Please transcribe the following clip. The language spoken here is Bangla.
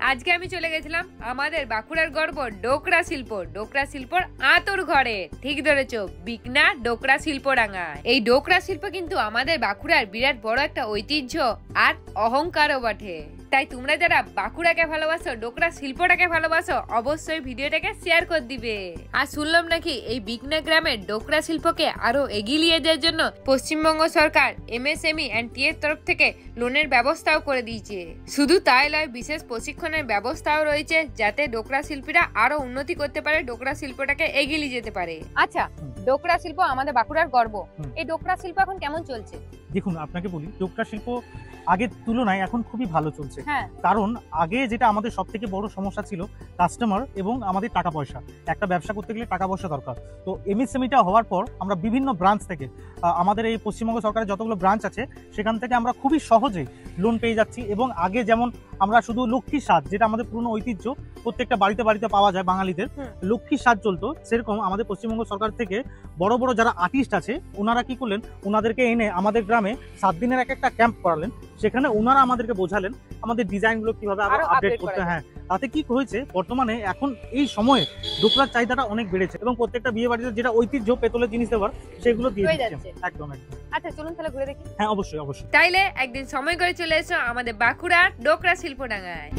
আজকে আমি চলে গেছিলাম আমাদের বাঁকুড়ার গর্ব ডোকরা শিল্প। ডোকরা শিল্পর আতর ঘরে, ঠিক ধরেছো, বিকনা ডোকরা শিল্পডাঙ্গা। এই ডোকরা শিল্প কিন্তু আমাদের বাঁকুড়ার বিরাট বড় একটা ঐতিহ্য আর অহংকারও বটে। তাই তোমরা যারা বাঁকুড়াকে ভালোবাসো, ডোকরা শিল্পটাকে ভালোবাসো, অবশ্যই ভিডিওটাকে শেয়ার করে দিবে। আর শুনলাম নাকি এই বিকনা গ্রামের ডোকরা শিল্পকে আরো এগিয়ে নিয়ে যাওয়ার জন্য পশ্চিমবঙ্গ সরকার MSME and টি এর তরফ থেকে লোনের ব্যবস্থাও করে দিয়েছে। শুধু তাই নয়, বিশেষ প্রশিক্ষণের ব্যবস্থাও রয়েছে যাতে ডোকরা শিল্পীরা আরো উন্নতি করতে পারে, ডোকরা শিল্পটাকে এগিয়ে নিয়ে যেতে পারে। আচ্ছা, ডোকরা শিল্প আমাদের বাঁকুড়ার গর্ব। এই ডোকরা শিল্প এখন কেমন চলছে? দেখুন, আপনাকে বলি, ডোকরা শিল্প আগের তুলনায় এখন খুবই ভালো চলছে। হ্যাঁ। কারণ আগে যেটা আমাদের সব থেকে বড় সমস্যা ছিল, কাস্টমার এবং আমাদের টাকা পয়সা। একটা ব্যবসা করতে গেলে টাকা পয়সা দরকার। তো MSMEটা হওয়ার পর আমরা বিভিন্ন ব্রাঞ্চ থেকে, আমাদের এই পশ্চিমবঙ্গ সরকারের যতগুলো ব্রাঞ্চ আছে সেখান থেকে আমরা খুবই সহজেই লোন পেয়ে যাচ্ছি। এবং আগে যেমন আমরা শুধু লক্ষ্মীর সাজ, যেটা আমাদের পুরনো ঐতিহ্য, প্রত্যেকটা বাড়িতে বাড়িতে পাওয়া যায় বাঙালিদের, লক্ষ্মীর সাজ চলতো, সেরকম আমাদের পশ্চিমবঙ্গ সরকার থেকে বড় বড় যারা আর্টিস্ট আছে ওনারা কি করলেন, ওনাদেরকে এনে আমাদের গ্রামে 7 দিনের একটা ক্যাম্প করালেন। সেখানে ওনারা আমাদেরকে বোঝালেন আমাদের ডিজাইনগুলো কিভাবে আরো আপডেট করতে। হ্যাঁ, তাতে কি হয়েছে, বর্তমানে এখন এই সময়ে ডোকরার চাহিদাটা অনেক বেড়েছে এবং প্রত্যেকটা বিয়ে বাড়িতে যেটা ঐতিহ্য পেতলের জিনিস দেওয়ার, সেগুলো দিয়ে দিচ্ছে। একদম একদম। আচ্ছা, চলুন তাহলে ঘুরে দেখি। হ্যাঁ, অবশ্যই অবশ্যই। তাইলে একদিন সময় করে চলে এসো আমাদের বাঁকুড়ার ডোকরা শিল্পডাঙ্গায়।